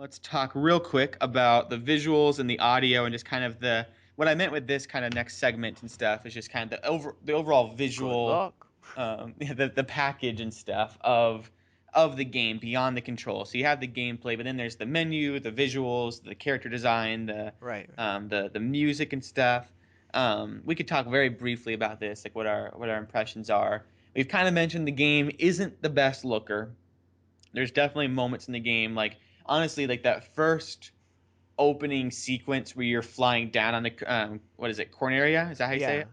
let's talk real quick about the visuals and the audio and just kind of the what I meant with this kind of next segment and stuff is just kind of the overall Good visual, luck. the package and stuff of the game beyond the control. So you have the gameplay, but then there's the menu, the visuals, the character design, Right. the music and stuff. We could talk very briefly about this, like what our impressions are. We've kind of mentioned the game isn't the best looker. There's definitely moments in the game, like honestly, like that first opening sequence where you're flying down on the what is it, Corneria? Is that how you say Yeah. it?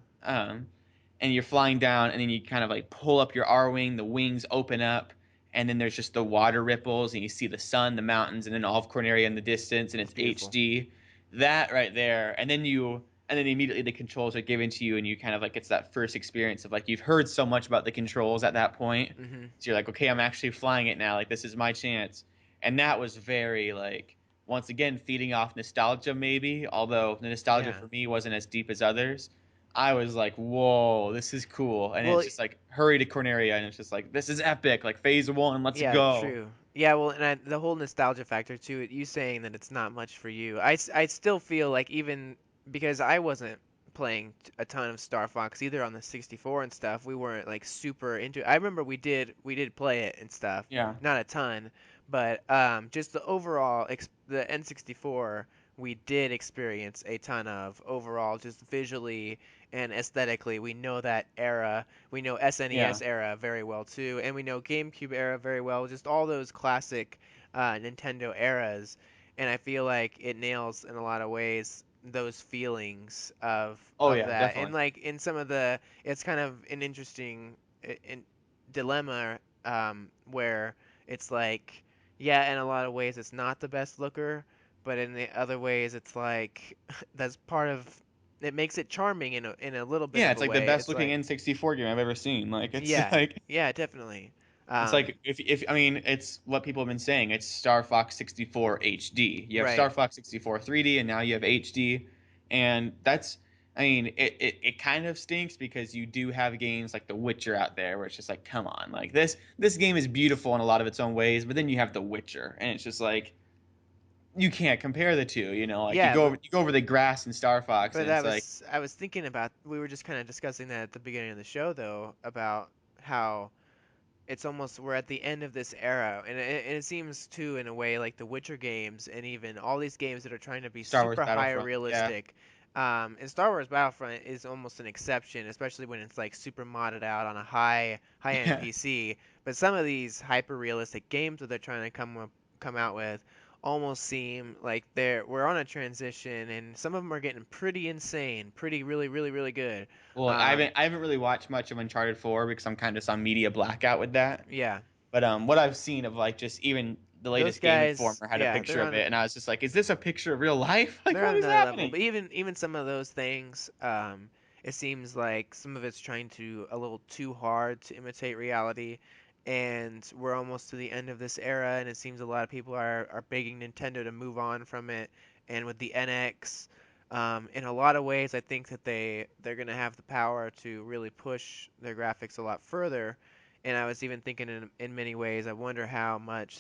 And you're flying down, and then you kind of like pull up your R wing, the wings open up, and then there's just the water ripples, and you see the sun, the mountains, and then all of Corneria in the distance, and It's it's beautiful. HD. That right there, and then immediately the controls are given to you, and you kind of like it's that first experience of like you've heard so much about the controls at that point, Hmm. so you're like, okay, I'm actually flying it now, like this is my chance, and that was very like once again feeding off nostalgia maybe, although the nostalgia Yeah. for me wasn't as deep as others. I was like, whoa, this is cool. And Well, it's just like, hurry to Corneria. And it's just like, this is epic. Like, phase one, let's yeah, go. true. Yeah, well, and the whole nostalgia factor to it, you saying that it's not much for you. I still feel like even because I wasn't playing a ton of Star Fox either on the 64 and stuff, we weren't like super into it. I remember we did play it and stuff, Yeah. not a ton, but just the overall the N64 we did experience a ton of overall just visually and aesthetically. We know that era, we know Yeah. SNES era very well too, and we know GameCube era very well. Just all those classic Nintendo eras, and I feel like it nails in a lot of ways those feelings Oh, of yeah, that. And definitely. like in some of the, it's kind of an interesting dilemma where it's like, yeah, in a lot of ways it's not the best looker, but in the other ways it's like that's part of it makes it charming in a little bit Yeah, of it's a like the way. best It's looking like N64 game I've ever seen. Like, it's yeah, like, yeah, definitely. it's Um, like if I mean it's what people have been saying. It's Star Fox 64 HD. You have Star right. Fox 64 3D, and now you have HD, and that's I mean it kind of stinks because you do have games like The Witcher out there where it's just like come on, like this game is beautiful in a lot of its own ways, but then you have The Witcher, and it's just like you can't compare the two. You know, like Yeah, you go over the grass in Star Fox, but and it's like I was thinking about we were just kind of discussing that at the beginning of the show though about how it's almost we're at the end of this era, and it seems too in a way like the Witcher games and even all these games that are trying to be Star Wars super high Battlefront. Yeah, realistic. And Star Wars Battlefront is almost an exception, especially when it's like super modded out on a high end yeah. PC. But some of these hyper realistic games that they're trying to come out with almost seem like we're on a transition, and some of them are getting pretty insane, pretty really good. Well, Um, I haven't really watched much of Uncharted 4 because I'm kind of on media blackout with that. yeah, But what I've seen of like just even the those latest Game guys, Informer had a yeah, picture of it, and I was just like, is this a picture of real life? Like, they're on what is another level. happening? But even some of those things, it seems like some of it's trying to a little too hard to imitate reality. And we're almost to the end of this era, and it seems a lot of people are begging Nintendo to move on from it. And with the NX, in a lot of ways, I think that they're gonna have the power to really push their graphics a lot further. And I was even thinking in many ways, I wonder how much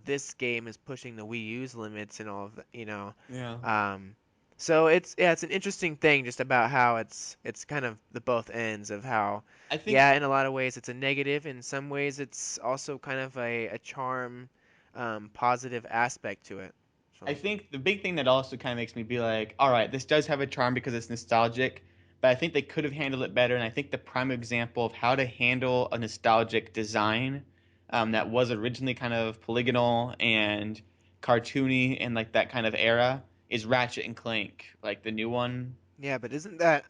this game is pushing the Wii U's limits and all of that. Yeah, Um, so it's an interesting thing just about how it's kind of the both ends of how, I think yeah, in a lot of ways it's a negative, in some ways it's also kind of a charm, positive aspect to it. I So think the big thing that also kind of makes me be like, all right, this does have a charm because it's nostalgic, but I think they could have handled it better. And I think the prime example of how to handle a nostalgic design that was originally kind of polygonal and cartoony and like that kind of era is Ratchet and Clank, like the new one. yeah, but isn't that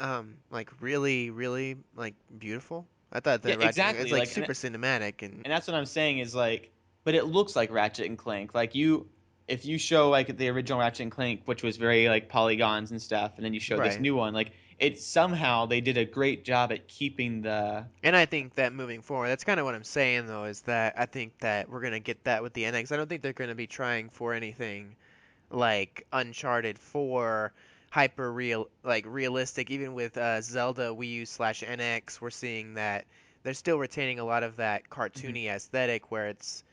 like really like beautiful? I thought Yeah, the Ratchet it's exactly. like Like, super cinematic and and that's what I'm saying is like, but it looks like Ratchet and Clank. Like if you show like the original Ratchet and Clank, which was very like polygons and stuff, and then you show this right. new one, like it somehow they did a great job at keeping the And I think that moving forward, that's kind of what I'm saying though, is that I think that we're gonna get that with the NX. I don't think they're gonna be trying for anything like Uncharted 4 hyper real like realistic. Even with Zelda Wii U slash NX, we're seeing that they're still retaining a lot of that Mhm. cartoony aesthetic where it's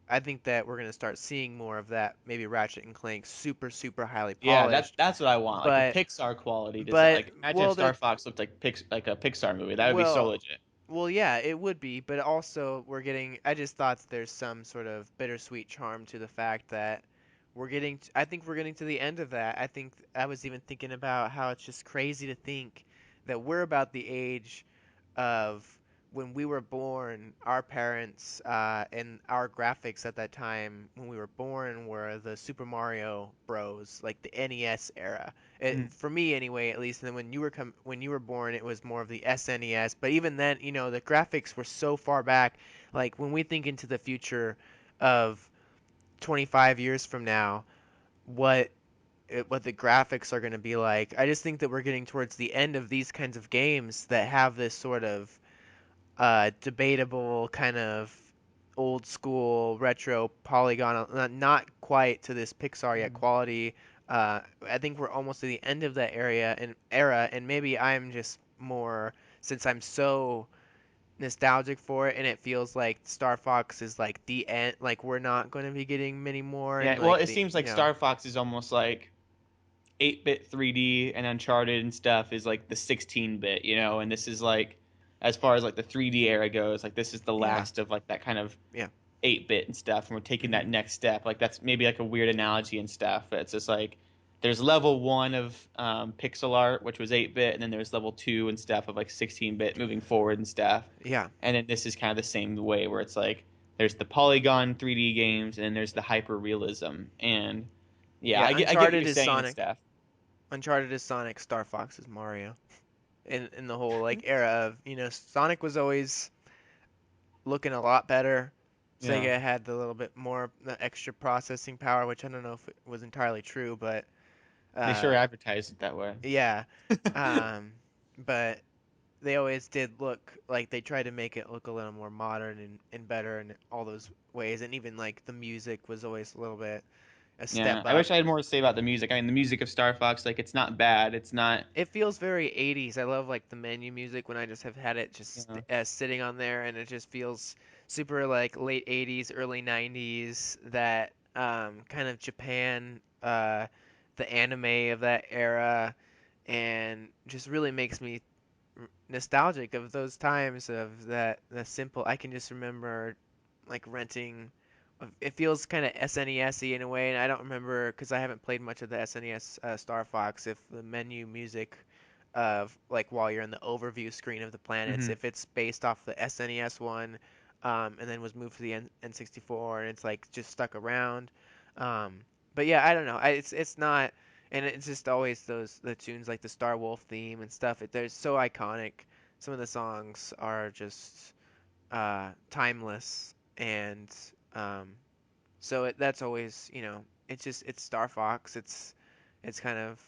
I think that we're gonna start seeing more of that. Maybe Ratchet and Clank, super super highly Yeah, polished, that's what I want, like a but Pixar quality design. but Like imagine if well, Star there Fox looked like like a Pixar movie. That would be so well legit. well yeah, it would be, but also we're getting. I just thought that there's some sort of bittersweet charm to the fact that I think we're getting to the end of that. I think I was even thinking about how it's just crazy to think that we're about the age of when we were born, our parents and our graphics at that time when we were born were the Super Mario Bros, like the NES era. Mhm. For me, anyway, at least. And then when you were born, it was more of the SNES. But even then, the graphics were so far back. Like when we think into the future of 25 years from now, what what the graphics are going to be like. I just think that we're getting towards the end of these kinds of games that have this sort of debatable kind of old school retro polygon, not quite to this Pixar yet Mhm. quality. I think we're almost to the end of that area and era, and maybe I'm just more since I'm so nostalgic for it, and it feels like Star Fox is like the end. Like we're not going to be getting many more, and Yeah, well, like it the seems like Star Fox is almost like 8-bit 3D, and Uncharted and stuff is like the 16-bit, and this is like, as far as like the 3D era goes, like this is the yeah, last of like that kind of yeah, 8-bit and stuff, and we're taking hmm that next step. Like that's maybe like a weird analogy and stuff, but it's just like there's level one of pixel art, which was 8-bit, and then there's level two and stuff of like 16-bit moving forward and stuff. yeah, And then this is kind of the same way where it's like there's the polygon 3D games and then there's the hyper realism. And yeah, yeah. I get what you're saying and stuff. Uncharted is Sonic, Star Fox is Mario. In the whole like era of Sonic was always looking a lot better. Yeah, Sega had the little bit more the extra processing power, which I don't know if it was entirely true, but they sure uh, advertised it that way. yeah. Um, but they always did look like they tried to make it look a little more modern and better in all those ways, and even like the music was always a little bit a Yeah, step I up. wish I had more to say about the music. I mean, the music of Star Fox, like it's not bad. It's not. It feels very 80s. I love like the menu music when I just have had it just Yeah. sitting on there, and it just feels super like late 80s, early 90s. That kind of Japan, the anime of that era, and just really makes me nostalgic of those times of that the simple. I can just remember like renting. It feels kind of SNES-y in a way, and I don't remember because I haven't played much of the SNES Star Fox. If the menu music of like while you're in the overview screen of the planets, Hmm. if it's based off the SNES one, and then was moved to the N64, and it's like just stuck around. Um, but yeah, I don't know. It's not, and it's just always the tunes like the Star Wolf theme and stuff. They're so iconic. Some of the songs are just timeless, and um, that's always it's Star Fox. It's kind of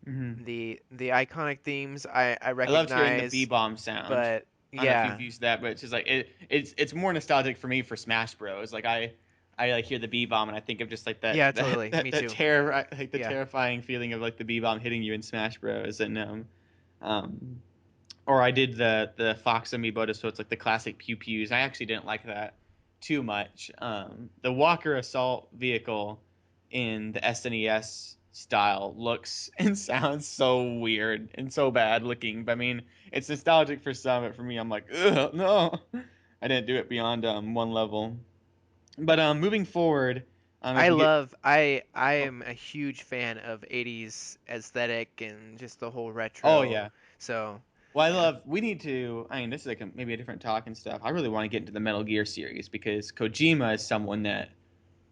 Hmm. the iconic themes I I loved hearing the B recognize, bomb sound. but I don't know if yeah, you've used that, but it's just like it's more nostalgic for me for Smash Bros. Like I like hear the B bomb and I think of just like that yeah, that totally, that, me that too. terror, like the Yeah, terrifying feeling of like the B bomb hitting you in Smash Bros. And um or I did the Fox Amiibo, so it's like the classic pew pews. I actually didn't like that too much. The Walker assault vehicle in the SNES style looks and sounds so weird and so bad looking. But I mean, it's nostalgic for some, but for me, I'm like, ugh, no. I didn't do it beyond one level. But moving forward, as I we get, love I oh, am a huge fan of 80s aesthetic and just the whole oh retro. yeah. So Well, I yeah, love. We need to. I mean, this is like maybe a different talk and stuff. I really want to get into the Metal Gear series because Kojima is someone that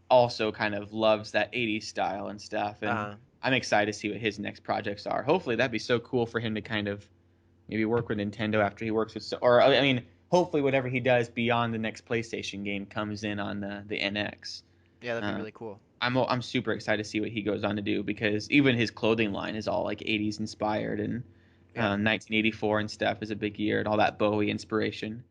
also kind of loves that 80s style and stuff, and uh, I'm excited to see what his next projects are. Hopefully, that'd be so cool for him to kind of maybe work with Nintendo after he works with, or I mean, hopefully, whatever he does beyond the next PlayStation game comes in on the NX. yeah, that'd be Uh, really cool. I'm super excited to see what he goes on to do because even his clothing line is all like 80s inspired and Yeah. 1984 and stuff is a big year and all that Bowie inspiration.